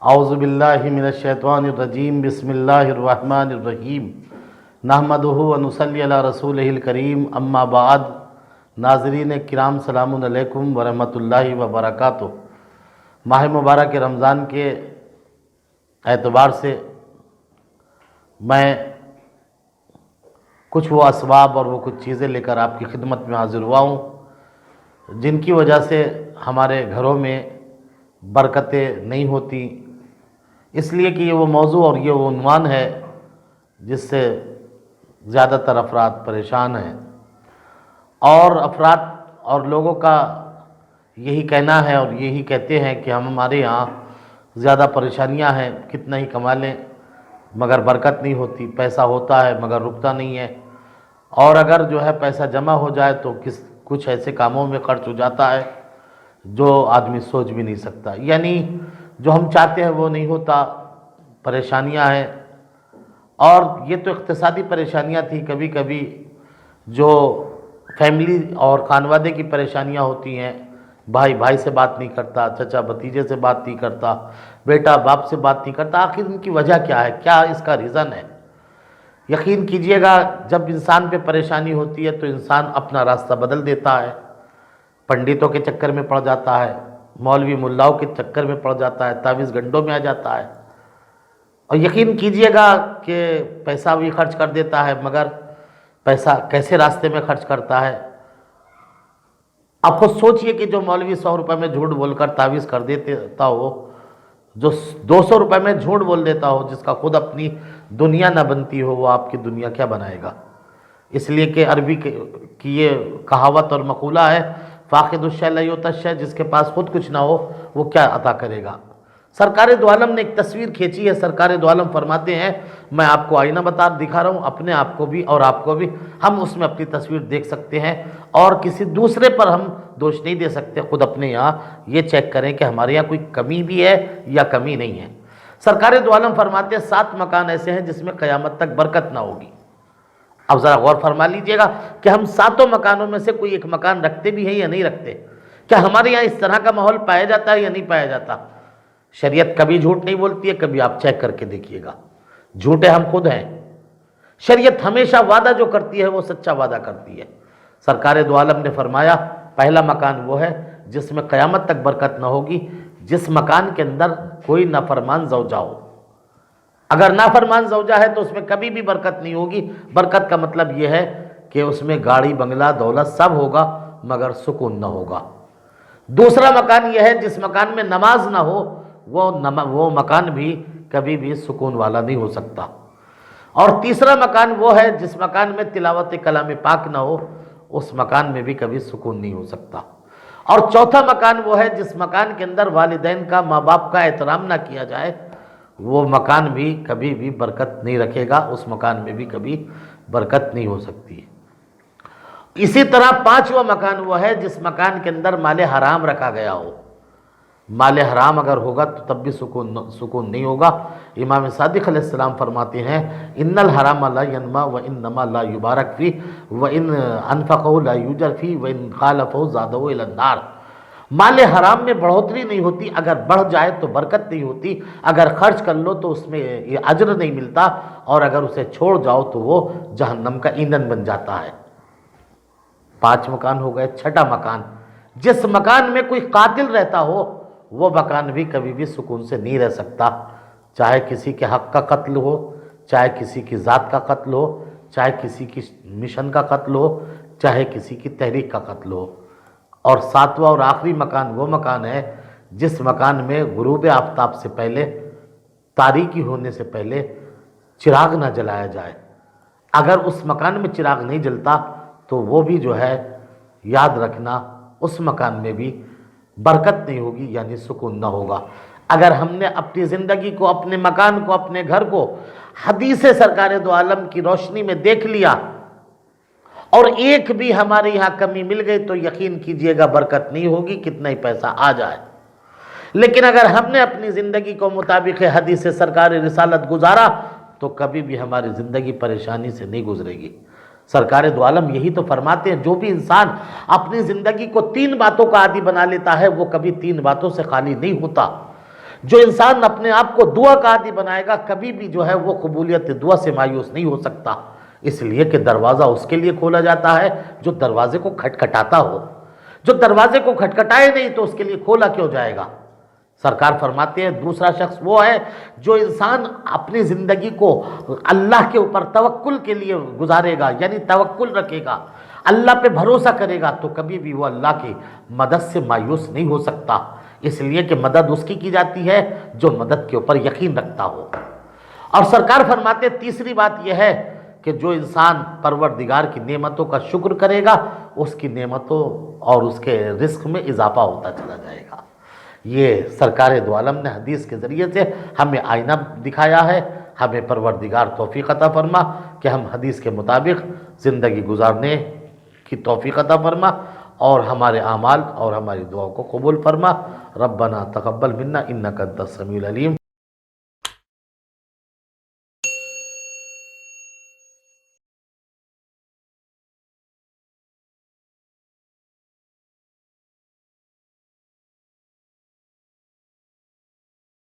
اعوذ باللہ من الشیطان الرجیم بسم اللہ الرحمن الرحیم نحمدہ ونصلی علی رسولہ الکریم اما بعد۔ ناظرین کرام سلام علیکم ورحمۃ اللہ وبرکاتہ۔ ماہ مبارک رمضان کے اعتبار سے میں کچھ وہ اسباب اور وہ کچھ چیزیں لے کر آپ کی خدمت میں حاضر ہوا ہوں جن کی وجہ سے ہمارے گھروں میں برکتیں نہیں ہوتی، اس لیے کہ یہ وہ موضوع اور یہ وہ عنوان ہے جس سے زیادہ تر افراد پریشان ہیں، اور افراد اور لوگوں کا یہی کہنا ہے اور یہی کہتے ہیں کہ ہمارے یہاں زیادہ پریشانیاں ہیں، کتنا ہی کما لیں مگر برکت نہیں ہوتی، پیسہ ہوتا ہے مگر رکتا نہیں ہے، اور اگر جو ہے پیسہ جمع ہو جائے تو کچھ ایسے کاموں میں خرچ ہو جاتا ہے جو آدمی سوچ بھی نہیں سکتا، یعنی جو ہم چاہتے ہیں وہ نہیں ہوتا، پریشانیاں ہیں۔ اور یہ تو اقتصادی پریشانیاں تھیں، کبھی کبھی جو فیملی اور خانوادے کی پریشانیاں ہوتی ہیں، بھائی بھائی سے بات نہیں کرتا، چچا بھتیجے سے بات نہیں کرتا، بیٹا باپ سے بات نہیں کرتا، آخر ان کی وجہ کیا ہے، کیا اس کا ریزن ہے؟ یقین کیجئے گا جب انسان پہ پریشانی ہوتی ہے تو انسان اپنا راستہ بدل دیتا ہے، پنڈتوں کے چکر میں پڑ جاتا ہے، مولوی ملاؤں کے چکر میں پڑ جاتا ہے، تعویذ گنڈوں میں آ جاتا ہے، اور یقین کیجئے گا کہ پیسہ بھی خرچ کر دیتا ہے، مگر پیسہ کیسے راستے میں خرچ کرتا ہے؟ آپ خود سوچئے کہ جو مولوی 100 روپے میں جھوٹ بول کر تعویذ کر دیتا ہو، جو 200 روپے میں جھوٹ بول دیتا ہو، جس کا خود اپنی دنیا نہ بنتی ہو، وہ آپ کی دنیا کیا بنائے گا؟ اس لیے کہ عربی کی یہ کہاوت اور مقولہ ہے، فاقد الشیء لا یؤتی الشیء، جس کے پاس خود کچھ نہ ہو وہ کیا عطا کرے گا؟ سرکار دو عالم نے ایک تصویر کھینچی ہے، سرکار دو عالم فرماتے ہیں میں آپ کو آئینہ دکھا رہا ہوں، اپنے آپ کو بھی اور آپ کو بھی، ہم اس میں اپنی تصویر دیکھ سکتے ہیں اور کسی دوسرے پر ہم دوش نہیں دے سکتے، خود اپنے یہاں یہ چیک کریں کہ ہمارے یہاں کوئی کمی بھی ہے یا کمی نہیں ہے۔ سرکار دو عالم فرماتے ہیں 7 مکان ایسے ہیں جس میں قیامت تک برکت نہ ہوگی۔ اب ذرا غور فرما لیجئے گا کہ ہم 7 مکانوں میں سے کوئی ایک مکان رکھتے بھی ہیں یا نہیں رکھتے؟ کیا ہمارے یہاں اس طرح کا ماحول پایا جاتا ہے یا نہیں پایا جاتا؟ شریعت کبھی جھوٹ نہیں بولتی ہے، کبھی آپ چیک کر کے دیکھیے گا، جھوٹے ہم خود ہیں۔ شریعت ہمیشہ وعدہ جو کرتی ہے وہ سچا وعدہ کرتی ہے۔ سرکار دو عالم نے فرمایا پہلا مکان وہ ہے جس میں قیامت تک برکت نہ ہوگی جس مکان کے اندر کوئی نافرمان زوجہ ہو۔ اگر نافرمان زوجہ ہے تو اس میں کبھی بھی برکت نہیں ہوگی۔ برکت کا مطلب یہ ہے کہ اس میں گاڑی بنگلہ دولت سب ہوگا مگر سکون نہ ہوگا۔ دوسرا مکان یہ ہے جس مکان میں نماز نہ ہو، وہ مکان بھی کبھی بھی سکون والا نہیں ہو سکتا۔ اور تیسرا مکان وہ ہے جس مکان میں تلاوت کلام پاک نہ ہو، اس مکان میں بھی کبھی سکون نہیں ہو سکتا۔ اور چوتھا مکان وہ ہے جس مکان کے اندر والدین کا، ماں باپ کا احترام نہ کیا جائے، وہ مکان بھی کبھی بھی برکت نہیں رکھے گا، اس مکان میں بھی کبھی برکت نہیں ہو سکتی۔ اسی طرح 5واں مکان وہ ہے جس مکان کے اندر مال حرام رکھا گیا ہو۔ مال حرام اگر ہوگا تو تب بھی سکون نہیں ہوگا۔ امام صادق علیہ السلام فرماتے ہیں ان الحرام لا ینما وانما لا یبارک فی وان انفقہ لا یوجر فی وان خالفہ زادہ الی النار۔ مال حرام میں بڑھوتری نہیں ہوتی، اگر بڑھ جائے تو برکت نہیں ہوتی، اگر خرچ کر لو تو اس میں یہ اجر نہیں ملتا، اور اگر اسے چھوڑ جاؤ تو وہ جہنم کا ایندھن بن جاتا ہے۔ 5 مکان ہو گئے۔ چھٹا مکان جس مکان میں کوئی قاتل رہتا ہو، وہ مکان بھی کبھی بھی سکون سے نہیں رہ سکتا، چاہے کسی کے حق کا قتل ہو، چاہے کسی کی ذات کا قتل ہو، چاہے کسی کی مشن کا قتل ہو، چاہے کسی کی تحریک کا قتل ہو۔ اور 7واں اور آخری مکان وہ مکان ہے جس مکان میں غروب آفتاب سے پہلے، تاریکی ہونے سے پہلے چراغ نہ جلایا جائے۔ اگر اس مکان میں چراغ نہیں جلتا تو وہ بھی جو ہے یاد رکھنا اس مکان میں بھی برکت نہیں ہوگی، یعنی سکون نہ ہوگا۔ اگر ہم نے اپنی زندگی کو، اپنے مکان کو، اپنے گھر کو حدیث سرکار دو عالم کی روشنی میں دیکھ لیا اور ایک بھی ہمارے یہاں کمی مل گئی تو یقین کیجئے گا برکت نہیں ہوگی، کتنا ہی پیسہ آ جائے۔ لیکن اگر ہم نے اپنی زندگی کو مطابق حدیث سرکار رسالت گزارا تو کبھی بھی ہماری زندگی پریشانی سے نہیں گزرے گی۔ سرکار دو عالم یہی تو فرماتے ہیں جو بھی انسان اپنی زندگی کو 3 باتوں کا عادی بنا لیتا ہے وہ کبھی 3 باتوں سے خالی نہیں ہوتا۔ جو انسان اپنے آپ کو دعا کا عادی بنائے گا کبھی بھی جو ہے وہ قبولیت دعا سے مایوس نہیں ہو سکتا، اس لیے کہ دروازہ اس کے لیے کھولا جاتا ہے جو دروازے کو کھٹکھٹاتا ہو، جو دروازے کو کھٹکھٹائے نہیں تو اس کے لیے کھولا کیوں جائے گا؟ سرکار فرماتے ہیں دوسرا شخص وہ ہے جو انسان اپنی زندگی کو اللہ کے اوپر توکل کے لیے گزارے گا، یعنی توکل رکھے گا، اللہ پہ بھروسہ کرے گا، تو کبھی بھی وہ اللہ کی مدد سے مایوس نہیں ہو سکتا، اس لیے کہ مدد اس کی جاتی ہے جو مدد کے اوپر یقین رکھتا ہو۔ اور سرکار فرماتے ہیں تیسری بات یہ ہے کہ جو انسان پروردگار کی نعمتوں کا شکر کرے گا اس کی نعمتوں اور اس کے رزق میں اضافہ ہوتا چلا جائے گا۔ یہ سرکار دو عالم نے حدیث کے ذریعے سے ہمیں آئینہ دکھایا ہے، ہمیں پروردگار توفیق عطا فرما کہ ہم حدیث کے مطابق زندگی گزارنے کی توفیق عطا فرما اور ہمارے اعمال اور ہماری دعاؤں کو قبول فرما۔ ربنا تقبل منا انک انت السمیع العلیم۔